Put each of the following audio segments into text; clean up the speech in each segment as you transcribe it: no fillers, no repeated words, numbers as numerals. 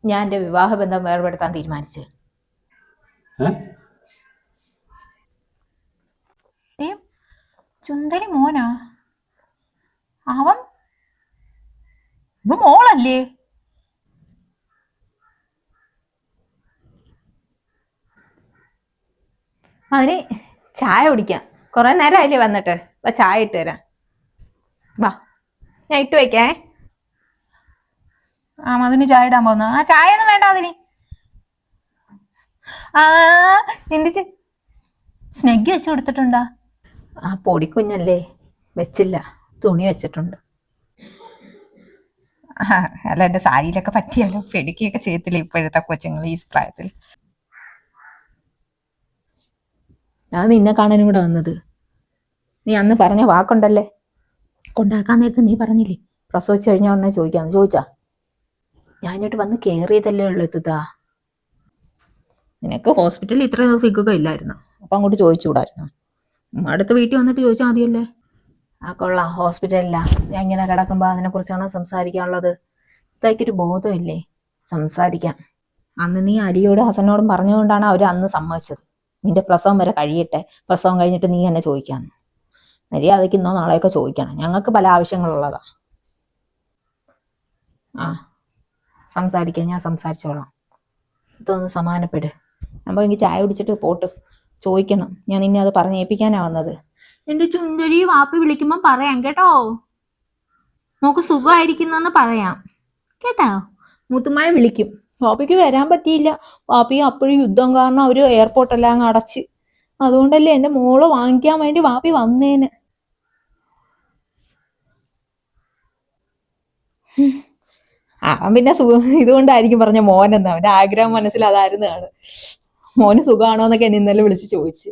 ഞാൻ എൻ്റെ വിവാഹബന്ധം വേർപെടുത്താൻ തീരുമാനിച്ചു. ചുന്തരി മോനാ അവൻ? മോളല്ലേ? അതിന് ചായ കുടിക്കാം. കുറെ നേരം ആയില്ലേ വന്നിട്ട്. ചായ ഇട്ട് തരാം. വാ, ഞാൻ ഇട്ട് വയ്ക്കേ. അതിന് ചായ ഇടാൻ പോന്ന? ചായ ഒന്നും വേണ്ട അതിന്. നിന്റെ സ്നെഗ്ഗി വെച്ച് കൊടുത്തിട്ടുണ്ടാ? പൊടിക്കുഞ്ഞല്ലേ, വെച്ചില്ല, തുണി വെച്ചിട്ടുണ്ട്. അല്ല, എന്റെ സാരിയിലൊക്കെ പറ്റിയാലോ. പെടുക്കിയൊക്കെ ചെയ്യത്തില്ല ഇപ്പോഴത്തെ കൊച്ചുങ്ങൾ ഈ പ്രായത്തിൽ. ഞാൻ നിന്നെ കാണാനും കൂടെ വന്നത്. നീ അന്ന് പറഞ്ഞ വാക്കുണ്ടല്ലേ, കൊണ്ടാക്കാൻ നേരത്ത് നീ പറഞ്ഞില്ലേ പ്രസവിച്ചു കഴിഞ്ഞ ഉടനെ ചോദിക്കാന്ന്. ചോദിച്ചാ? ഞാൻ ഇങ്ങോട്ട് വന്ന് കയറിയതല്ലേ ഉള്ളു. എത്തുതാ, നിനക്ക് ഹോസ്പിറ്റലിൽ ഇത്ര ദിവസം ഇക്കൊക്കെ ഇല്ലായിരുന്നു, അപ്പം അങ്ങോട്ട് ചോദിച്ചുകൂടായിരുന്നു. അടുത്ത വീട്ടിൽ വന്നിട്ട് ചോദിച്ചാൽ മതിയല്ലേ. കൊള്ളാം, ഹോസ്പിറ്റലില്ല, ഞാൻ ഇങ്ങനെ കിടക്കുമ്പോൾ അതിനെക്കുറിച്ചാണ് സംസാരിക്കാനുള്ളത്. ഇതായിക്കൊരു ബോധമില്ലേ? സംസാരിക്കാം. അന്ന് നീ അലിയോടും ഹസനോടും പറഞ്ഞുകൊണ്ടാണ് അവർ അന്ന് സമ്മതിച്ചത്. നിന്റെ പ്രസവം വരെ കഴിയട്ടെ, പ്രസവം കഴിഞ്ഞിട്ട് നീ എന്നെ ചോദിക്കാന്ന്. മര്യാദയ്ക്ക് ഇന്നോ നാളെയൊക്കെ ചോദിക്കണം, ഞങ്ങൾക്ക് പല ആവശ്യങ്ങളുള്ളതാ. സംസാരിക്കാം, ഞാൻ സംസാരിച്ചോളാം. ഇതൊന്ന് സമാധാനപ്പെട്. അപ്പോൾ എനിക്ക് ചായ കുടിച്ചിട്ട് പോട്ട്. ചോദിക്കണം, ഞാൻ നിന്നെ അത് പറഞ്ഞേൽപ്പിക്കാനാ വന്നത്. എന്റെ ചുന്തരി വാപ്പി വിളിക്കുമ്പോൾ പറയാം കേട്ടോ. മോക്ക് സുഖമായിരിക്കുന്നെന്ന് പറയാം കേട്ടോ. മുത്തുമായ വിളിക്കും. വാപ്പിക്ക് വരാൻ പറ്റിയില്ല. വാപ്പി അപ്പോഴും യുദ്ധം കാരണം അവര് എയർപോർട്ടെല്ലാം അങ്ങ് അടച്ച്. അതുകൊണ്ടല്ലേ എന്റെ മോളെ വാങ്ങിക്കാൻ വേണ്ടി വാപ്പി വന്നേന്. അവൻ പിന്നെ ഇതുകൊണ്ടായിരിക്കും പറഞ്ഞ മോനെന്ന്. അവന്റെ ആഗ്രഹം മനസ്സിൽ അതായിരുന്നാണ്. മോന് സുഖമാണോ എന്നൊക്കെ എന്നെ ഇന്നലെ വിളിച്ച് ചോദിച്ചു.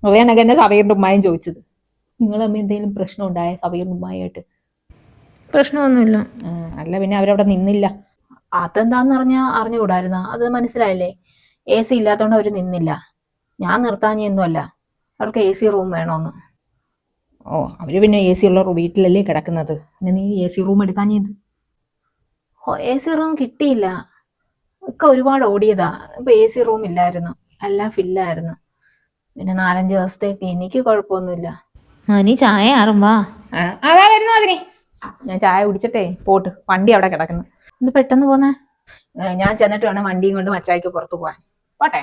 അവയാണൊക്കെ എന്നെ സബീറിന്റെ ഉമ്മായും ചോദിച്ചത്. നിങ്ങളമ്മ എന്തെങ്കിലും പ്രശ്നം ഉണ്ടായ സബീറിന്റെ ഉമ്മായിട്ട്? പ്രശ്നമൊന്നുമില്ല. അല്ല പിന്നെ അവരവിടെ നിന്നില്ല. അതെന്താന്ന് അറിഞ്ഞുകൂടായിരുന്ന? അത് മനസ്സിലായില്ലേ? AC ഇല്ലാത്തതുകൊണ്ട് അവര് നിന്നില്ല. ഞാൻ നിർത്താഞ്ഞൊന്നുമല്ല, അവർക്ക് AC റൂം വേണോന്ന്. അവര് പിന്നെ AC ഉള്ള വീട്ടിലല്ലേ കിടക്കുന്നത്, പിന്നെ നീ AC റൂം എടുക്കാഞ്ഞത്? AC റൂം കിട്ടിയില്ല, ഒക്കെ ഒരുപാട് ഓടിയതാ. ഇപ്പൊ AC റൂം ഇല്ലായിരുന്നു, എല്ലാം ഫില്ലായിരുന്നു. പിന്നെ 4-5 ദിവസത്തേക്ക് എനിക്ക് കുഴപ്പമൊന്നുമില്ല. നീ ചായ ആറുമ്പാ. അതാ വരുന്നു അതിന്. ഞാൻ ചായ കുടിച്ചിട്ടേ പോട്ട്. വണ്ടി അവിടെ കിടക്കുന്നു. ഇത് പെട്ടെന്ന് പോന്നേ. ഞാൻ ചെന്നിട്ട് വേണം വണ്ടിയും കൊണ്ട് മച്ചായിക്ക് പുറത്തു പോവാൻ. പോട്ടെ.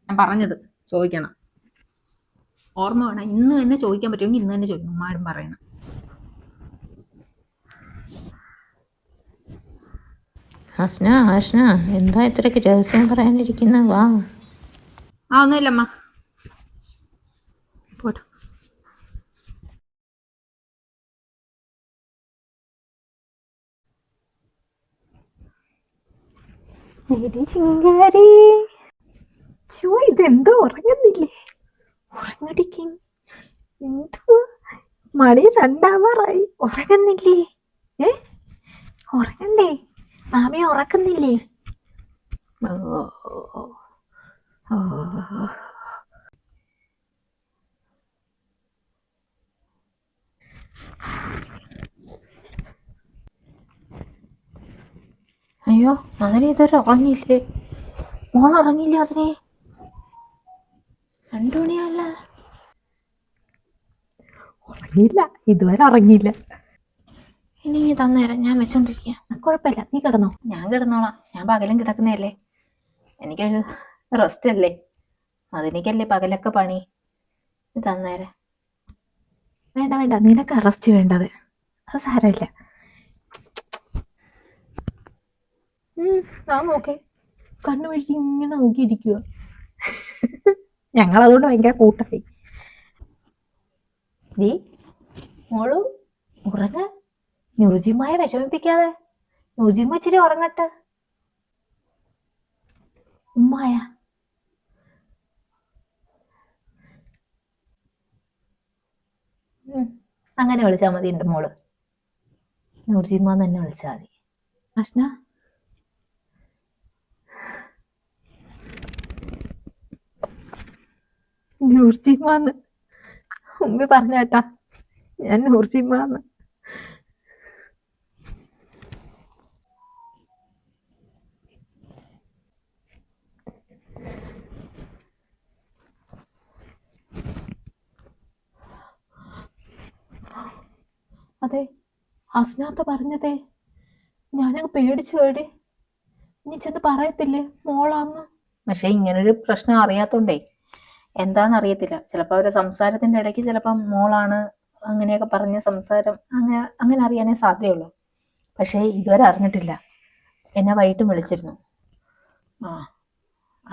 ഞാൻ പറഞ്ഞത് ചോദിക്കണം, ഓർമ്മ വേണം. ഇന്ന് തന്നെ ചോദിക്കാൻ പറ്റുമെങ്കിൽ ഇന്ന് തന്നെ ചോദിക്കണം. ഉമ്മാരും പറയണം. ഹസ്ന എന്താ ഇത്രയ്ക്ക് രഹസ്യം പറയാനിരിക്കുന്ന? വാ. ഒന്നുമില്ലമ്മ, പോട്ടെ. ചിങ്കാരി ഇതെന്തോ ഉറങ്ങുന്നില്ലേ? ഉറങ്ങടിക്കും. എന്തോ മണി 2 ഉറങ്ങുന്നില്ലേ? ഉറങ്ങണ്ടേ? മാമിയെ ഉറക്കുന്നില്ലേ? അയ്യോ, അതിനെ ഇതുവരെ ഉറങ്ങിയില്ലേ? മോൾ ഉറങ്ങിയില്ല അതിനെ? 2 മണിയല്ല. ഉറങ്ങിയില്ല, ഇതുവരെ ഉറങ്ങിയില്ല. ഇനി തന്നേരം ഞാൻ വെച്ചോണ്ടിരിക്കുക. കുഴപ്പമില്ല, നീ കിടന്നോ, ഞാൻ കിടന്നോളാം. ഞാൻ പകലും കിടക്കുന്നതല്ലേ, എനിക്കൊരു റെസ്റ്റ് അല്ലേ. അതിനേക്കല്ലേ പകലൊക്കെ പണി. തന്നേരം. വേണ്ട, നിനക്ക് റെസ്റ്റ് വേണ്ടത്. അത് സാരമില്ല. ഞാൻ നോക്കേ, കണ്ണു പിടിച്ച് ഇങ്ങനെ നോക്കിയിരിക്കുക. ഞങ്ങളതുകൊണ്ട് ഭയങ്കര കൂട്ടായി. നീ മോളു ഉറങ്ങ. ന്യൂജിമായ വിഷമിപ്പിക്കാതെ. ന്യൂജിമ്മ ഇച്ചിരി ഉറങ്ങട്ടെ. ഉമ്മായ അങ്ങനെ വിളിച്ചാൽ മതി. എൻ്റെ മോള് ന്യൂജിമ്മ തന്നെ വിളിച്ചാൽ മതി. അഷ്ന, നൂർജിമാന്ന് ഉമ്മി പറഞ്ഞേട്ടാ, ഞാൻ നൂർജിമാന്ന്. അതെ, അസ്നാത്ത പറഞ്ഞതേ. ഞാനങ്ങ് പേടിച്ചു പോയി. ഇനി ചെന്ന് പറയത്തില്ലേ മോളാന്ന്? പക്ഷെ ഇങ്ങനൊരു പ്രശ്നം അറിയാത്തോണ്ടേ എന്താന്നറിയത്തില്ല. ചിലപ്പോൾ അവരുടെ സംസാരത്തിന്റെ ഇടയ്ക്ക് ചിലപ്പം മോളാണ് അങ്ങനെയൊക്കെ പറഞ്ഞ സംസാരം അങ്ങനെ അങ്ങനെ അറിയാനേ സാധ്യതയുള്ളൂ. പക്ഷേ ഇതുവരെ അറിഞ്ഞിട്ടില്ല. എന്നെ വൈകിട്ടും വിളിച്ചിരുന്നു. ആ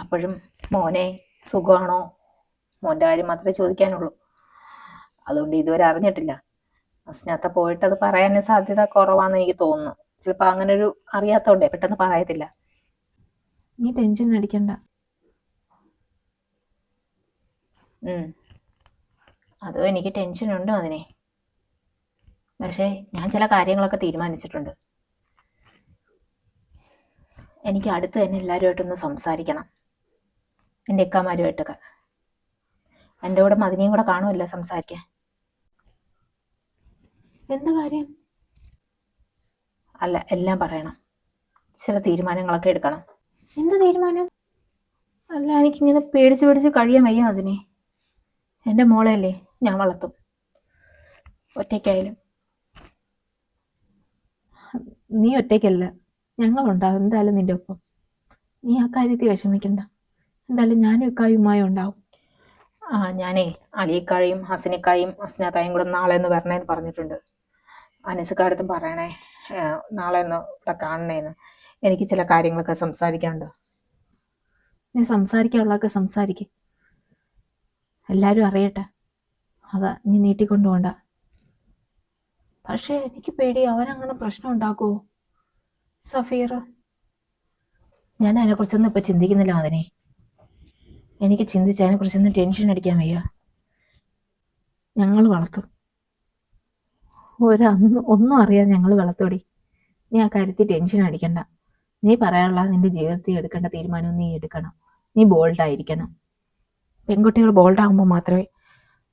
അപ്പോഴും മോനെ സുഖമാണോ, മോന്റെ കാര്യം മാത്രമേ ചോദിക്കാനുള്ളൂ. അതുകൊണ്ട് ഇതുവരെ അറിഞ്ഞിട്ടില്ല. അസ്നാത്ത പോയിട്ട് അത് പറയാൻ സാധ്യത കുറവാന്ന് എനിക്ക് തോന്നുന്നു. ചിലപ്പോ അങ്ങനെ ഒരു അറിയാത്തോണ്ടേ പെട്ടെന്ന് പറയത്തില്ല. നീ ടെൻഷൻ അടിക്കണ്ട. അതോ എനിക്ക് ടെൻഷൻ ഉണ്ട് അതിനെ. പക്ഷേ ഞാൻ ചില കാര്യങ്ങളൊക്കെ തീരുമാനിച്ചിട്ടുണ്ട്. എനിക്ക് അടുത്ത് തന്നെ എല്ലാവരുമായിട്ടൊന്ന് സംസാരിക്കണം, എൻ്റെ ഇക്കാമാരുമായിട്ടൊക്കെ. എൻ്റെ കൂടെ മദിനിയും കൂടെ കാണുമല്ലോ സംസാരിക്കാൻ. എന്ത് കാര്യം? അല്ല, എല്ലാം പറയണം. ചില തീരുമാനങ്ങളൊക്കെ എടുക്കണം. എന്ത് തീരുമാനം? അല്ല, എനിക്കിങ്ങനെ പേടിച്ച് പേടിച്ച് കഴിയാൻ വയ്യ അതിനെ. എൻ്റെ മോളെയല്ലേ ഞാൻ വളർത്തും, ഒറ്റയ്ക്കായാലും. നീ ഒറ്റയ്ക്കല്ല, ഞങ്ങളുണ്ടാവും എന്തായാലും നിന്റെ ഒപ്പം. നീ ആ കാര്യത്തിൽ വിഷമിക്കണ്ട. എന്തായാലും ഞാനും ഇക്കായുമായി ഉണ്ടാവും. ഞാനേ അലിയിക്കായും ഹസനിക്കായും അസ്നാത്തായും കൂടെ നാളെ ഒന്ന് വരണേന്ന് പറഞ്ഞിട്ടുണ്ട്. അനസിക്കാടുത്തും പറയണേ നാളെ ഒന്ന് ഇവിടെ കാണണേന്ന്. എനിക്ക് ചില കാര്യങ്ങളൊക്കെ സംസാരിക്കാനുണ്ട്. നീ സംസാരിക്കാനുള്ളതൊക്കെ സംസാരിക്കും, എല്ലാവരും അറിയട്ടെ. അതാ നീ നീട്ടിക്കൊണ്ടു പോണ്ട. പക്ഷേ എനിക്ക് പേടി അവനങ്ങനെ പ്രശ്നം ഉണ്ടാക്കുമോ സഫീർ. ഞാൻ അതിനെക്കുറിച്ചൊന്നും ഇപ്പം ചിന്തിക്കുന്നില്ല അതിനെ. എനിക്ക് ചിന്തിച്ച് അതിനെക്കുറിച്ചൊന്നും ടെൻഷൻ അടിക്കാൻ വയ്യ. ഞങ്ങൾ വളർത്തും, ഒന്നും അറിയാതെ ഞങ്ങൾ വളർത്തോടി. നീ ആ കാര്യത്തിൽ ടെൻഷൻ അടിക്കണ്ട. നീ പറയാനുള്ള നിന്റെ ജീവിതത്തിൽ എടുക്കേണ്ട തീരുമാനം നീ എടുക്കണം. നീ ബോൾഡായിരിക്കണം. പെൺകുട്ടികൾ ബോൾഡാകുമ്പോൾ മാത്രമേ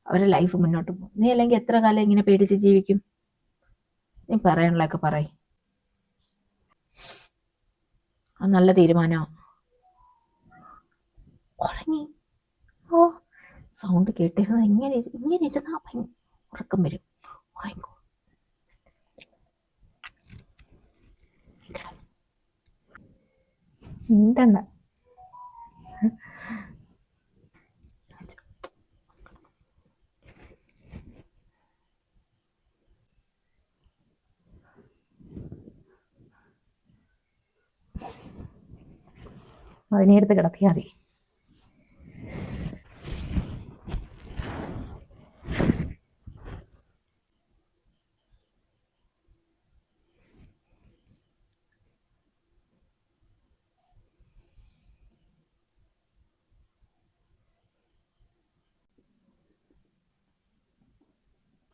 അവരുടെ ലൈഫ് മുന്നോട്ട് പോകും. നീ അല്ലെങ്കിൽ എത്ര കാലം ഇങ്ങനെ പേടിച്ച് ജീവിക്കും? നീ പറയാനുള്ളതൊക്കെ പറയും. അത് നല്ല തീരുമാനമാണ്. ഉറങ്ങി? ഓ, സൗണ്ട് കേട്ടിരുന്നത് ഇങ്ങനെ ഇരുന്നാ ഉറക്കം വരും. ഉറങ്ങിക്കോ. മിണ്ടണ്ട. അതിനെടുത്ത് കിടത്തിയാൽ മതി.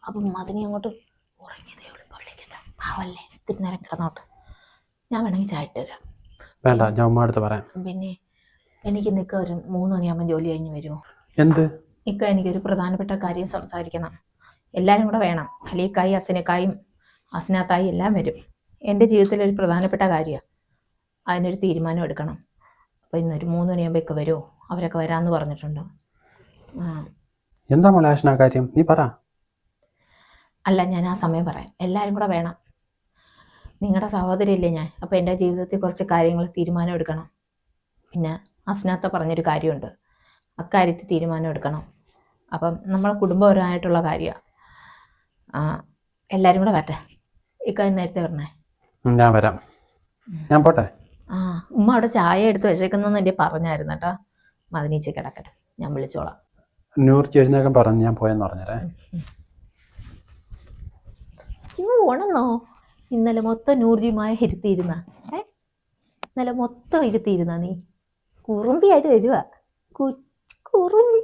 അപ്പം മതിനി അങ്ങോട്ട് ഉറങ്ങിയതേ ഉള്ളൂ. പള്ളിക്കണ്ട പാവല്ലേ, ഇത്തിരി നേരം കിടന്നോട്ട്. ഞാൻ വേണമെങ്കിൽ ചായ ഇട്ട് തരാം. വേണ്ട, ഞാൻ ഉമ്മ അടുത്ത് പറയാം. പിന്നെ എനിക്ക് നിൽക്ക ഒരു 3 മണിയാകുമ്പോൾ ജോലി കഴിഞ്ഞ് വരുമോ? എന്ത്? നിൽക്ക, എനിക്കൊരു പ്രധാനപ്പെട്ട കാര്യം സംസാരിക്കണം. എല്ലാവരും കൂടെ വേണം. അലീക്കായും അസിനക്കായും അസ്നാത്തായും എല്ലാം വരും. എൻ്റെ ജീവിതത്തിലൊരു പ്രധാനപ്പെട്ട കാര്യമാണ്. അതിനൊരു തീരുമാനം എടുക്കണം. അപ്പോൾ ഇന്നൊരു 3 മണിയാകുമ്പോൾ വരുമോ? അവരൊക്കെ വരാമെന്ന് പറഞ്ഞിട്ടുണ്ട്. എന്താ മലാശന കാര്യം, നീ പറ. അല്ല, ഞാൻ ആ സമയം പറയാം. എല്ലാവരും കൂടെ വേണം. നിങ്ങളുടെ സഹോദരിയല്ലേ ഞാൻ. അപ്പോൾ എൻ്റെ ജീവിതത്തിൽ കുറച്ച് കാര്യങ്ങൾ തീരുമാനം എടുക്കണം. പിന്നെ അസ്നാത്ത പറഞ്ഞൊരു കാര്യമുണ്ട്, അക്കാര്യത്തിൽ തീരുമാനം എടുക്കണം. അപ്പം നമ്മളെ കുടുംബപരമായിട്ടുള്ള കാര്യമാണ്. എല്ലാവരും കൂടെ വരട്ടെ. ഇക്കാര്യം നേരത്തെ പറഞ്ഞേ. ഞാൻ വരാം. ഞാൻ പോട്ടെ. ഉമ്മ അവിടെ ചായ എടുത്ത് വെച്ചേക്കുന്നെന്ന് എൻ്റെ പറഞ്ഞായിരുന്നു കേട്ടോ. മതിനീച്ച് കിടക്കട്ടെ, ഞാൻ വിളിച്ചോളാം. നൂർജി എഴുന്നേക്കാൻ പറഞ്ഞു, ഞാൻ പോയെന്ന് പറഞ്ഞേ. ഇന്ന് പോണെന്നോ? ഇന്നലെ മൊത്തം നൂർജിയുമായി ഇരുത്തിയിരുന്ന ഇന്നലെ മൊത്തം ഇരുത്തിയിരുന്ന നീ കുറുമ്പിയായിട്ട് വരുക. കുറുമ്പി.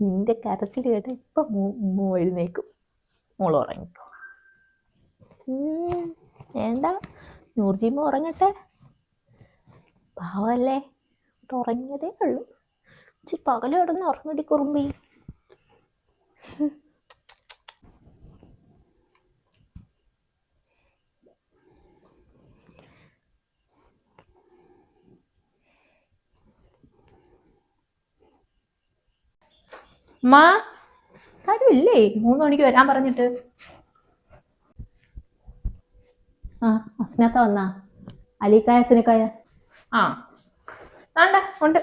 നിന്റെ കരച്ചിൽ കേട്ട് ഇപ്പം എഴുന്നേക്കും. മോള് ഉറങ്ങിക്കോ. വേണ്ട, നൂർജിമ്മ ഉറങ്ങട്ടെ. പാവല്ലേ, ഉറങ്ങിയതേ ഉള്ളൂ. ഇച്ചിരി പകല് കിടന്ന് ഉറങ്ങടി കുറുമ്പി. മാ കാര്യമില്ലേ 3 മണിക്ക് വരാൻ പറഞ്ഞിട്ട്? ആ അസ്നത്ത വന്നാ? അലിക്കായ അസിനക്കായ? ആ വേണ്ട ഉണ്ട്.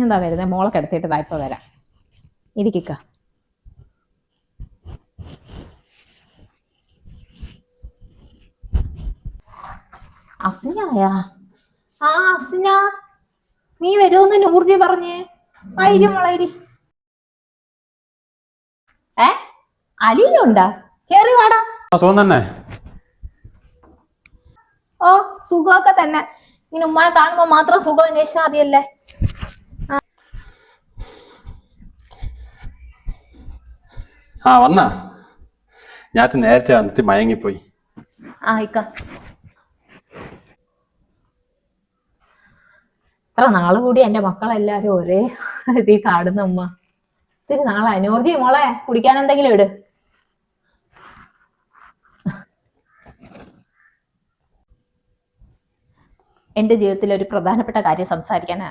എന്താ വരുന്നത്? മോളെ കിടത്തിയിട്ട് തായ്പ വരാം. ഇരിക്ക. അസിനായ? ആ അസിന, നീ വരുമെന്ന് നൂർജി പറഞ്ഞേ. ആയിരം വളരി. അലിയിലുണ്ടാ? കേറി വാടാ. തന്നെ. ഓ സുഖമൊക്കെ തന്നെ. ഇങ്ങനെ ഉമ്മയെ കാണുമ്പോ മാത്രം സുഖം അന്വേഷിച്ചാൽ മതിയല്ലേ. ആ വന്നാ? ഞാൻ നേരത്തെ വന്നിട്ട് മയങ്ങിപ്പോയി. ഇക്ക എത്ര നാള് കൂടി എന്റെ മക്കളെല്ലാരും ഒരേ ഇതീ കാണുന്ന ഉമ്മ. ഇത്തിരി നാളെ നൂർജി മോളെ കുടിക്കാൻ എന്തെങ്കിലും ഇട്. എന്റെ ജീവിതത്തിൽ ഒരു പ്രധാനപ്പെട്ട കാര്യം സംസാരിക്കാനാ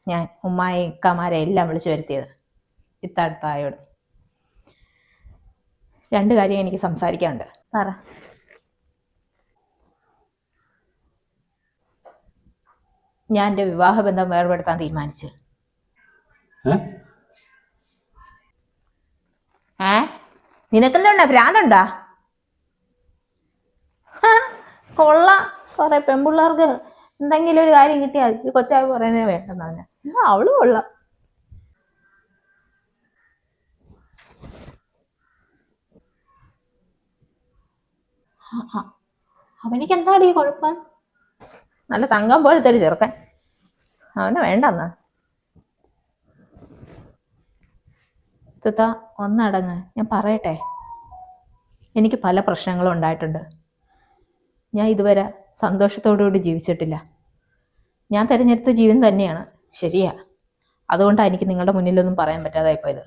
ഞാൻ ഉമ്മായി ഇക്കമാരെ എല്ലാം വിളിച്ചു വരുത്തിയത്. ഇത്തടുത്തായോട് 2 കാര്യം എനിക്ക് സംസാരിക്കാനുണ്ട്. പറ. ഞാൻ എന്റെ വിവാഹബന്ധം വേർപെടുത്താൻ തീരുമാനിച്ചു. നിനക്കെന്താ ഭ്രാന്തുണ്ടാ? കൊള്ള കുറെ പെൺപിള്ളേർക്ക് എന്തെങ്കിലും ഒരു കാര്യം കിട്ടിയാൽ കൊച്ചാവ് പറയുന്നേ വേണ്ടെന്ന് പറഞ്ഞ അവള് കൊള്ളാം. അവനിക്ക് എന്താടി കുഴപ്പം? നല്ല തങ്കം പോലത്തെ ഒരു ചെറുക്കൻ. അവനെ വേണ്ടെന്നാ? ഒന്നടങ്ങ്, ഞാൻ പറയട്ടെ. എനിക്ക് പല പ്രശ്നങ്ങളും ഉണ്ടായിട്ടുണ്ട്. ഞാൻ ഇതുവരെ സന്തോഷത്തോടുകൂടി ജീവിച്ചിട്ടില്ല. ഞാൻ തിരഞ്ഞെടുത്ത ജീവൻ തന്നെയാണ്, ശരിയാ. അതുകൊണ്ടാണ് എനിക്ക് നിങ്ങളുടെ മുന്നിലൊന്നും പറയാൻ പറ്റാതായി പോയത്.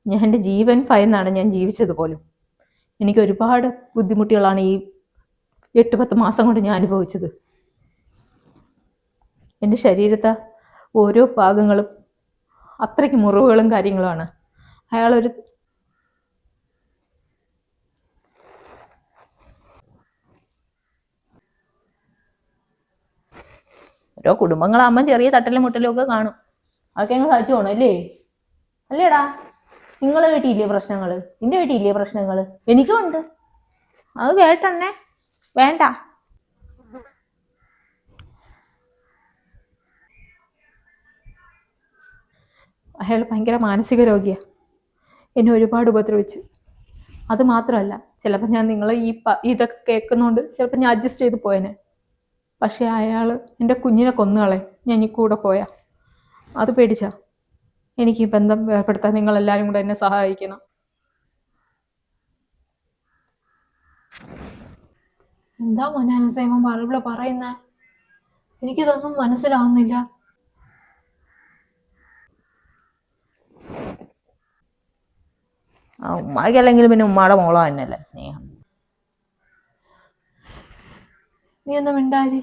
ഞാൻ എൻ്റെ ജീവൻ ഭയന്നാണ് ഞാൻ ജീവിച്ചത് പോലും. എനിക്ക് ഒരുപാട് ബുദ്ധിമുട്ടുകളാണ് ഈ 8-10 മാസം കൊണ്ട് ഞാൻ അനുഭവിച്ചത്. എൻ്റെ ശരീരത്തെ ഓരോ ഭാഗങ്ങളും അത്രയ്ക്ക് മുറിവുകളും കാര്യങ്ങളുമാണ്. അയാളൊരു ഓരോ കുടുംബങ്ങളാകുമ്പോൾ ചെറിയ തട്ടലും മുട്ടലും ഒക്കെ കാണും. അതൊക്കെ അങ്ങ് സഹിച്ചു പോകണം അല്ലേ? അല്ലേടാ? നിങ്ങളെ വീട്ടിലില്ലേ പ്രശ്നങ്ങൾ? നിന്റെ വീട്ടിലില്ലേ പ്രശ്നങ്ങൾ? എനിക്കും ഉണ്ട്. അത് കേട്ടെണ്ണേ വേണ്ട. അയാൾ ഭയങ്കര മാനസിക രോഗിയാ. എന്നെ ഒരുപാട് ഉപദ്രവിച്ചു. അത് മാത്രമല്ല, ചിലപ്പോൾ ഞാൻ നിങ്ങളെ ഇതൊക്കെ കേൾക്കുന്നതുകൊണ്ട് ചിലപ്പോൾ ഞാൻ അഡ്ജസ്റ്റ് ചെയ്ത് പോയേനെ. പക്ഷെ അയാൾ എൻ്റെ കുഞ്ഞിനെ കൊന്നുകളെ ഞാൻ ഈ കൂടെ പോയാ. അത് പേടിച്ചാ. എനിക്ക് ഈ ബന്ധം ഏർപ്പെടുത്താൻ നിങ്ങളെല്ലാവരും കൂടെ എന്നെ സഹായിക്കണം. എന്താ മോനാനസേമം ഇവിടെ പറയുന്നേ? എനിക്കിതൊന്നും മനസ്സിലാവുന്നില്ല. ഉമ്മാക്ക് അല്ലെങ്കിൽ പിന്നെ ഉമ്മയുടെ മോളോ തന്നെയല്ലേ സ്നേഹം. നീ ഒന്നും മിണ്ടാതി.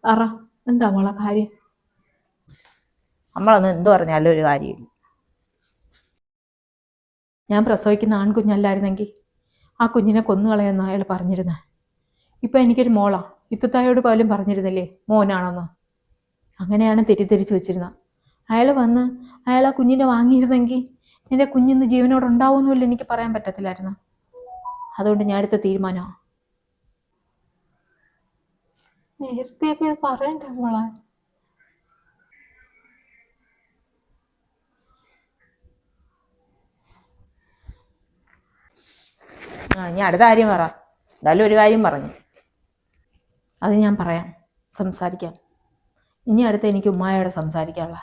പറ, എന്താ മോളെ കാര്യം? നമ്മളൊന്നും എന്തു പറഞ്ഞാലും ഒരു കാര്യമില്ല. ഞാൻ പ്രസവിക്കുന്ന ആൺകുഞ്ഞല്ലായിരുന്നെങ്കിൽ ആ കുഞ്ഞിനെ കൊന്നുകളയെന്ന് അയാൾ പറഞ്ഞിരുന്നേ. ഇപ്പൊ എനിക്കൊരു മോളാ. ഇത്തത്തായോട് പോലും പറഞ്ഞിരുന്നില്ലേ മോനാണെന്ന്. അങ്ങനെയാണ് തെറ്റിദ്ധരിച്ചു വെച്ചിരുന്നത്. അയാൾ വന്ന് അയാൾ ആ കുഞ്ഞിനെ വാങ്ങിയിരുന്നെങ്കിൽ എൻ്റെ കുഞ്ഞിന്ന് ജീവനോട് ഉണ്ടാവുമെന്നില്ല എനിക്ക് പറയാൻ പറ്റത്തില്ലായിരുന്നു. അതുകൊണ്ട് ഞാൻ എടുത്ത തീരുമാനമാണ്. നേരത്തെയൊക്കെ പറയണ്ട മോളെ. ഇനി അടുത്ത കാര്യം പറ. എന്തായാലും ഒരു കാര്യം പറഞ്ഞു, അത് ഞാൻ പറയാം, സംസാരിക്കാം. ഇനി അടുത്ത് എനിക്ക് ഉമ്മായോട് സംസാരിക്കാനുള്ള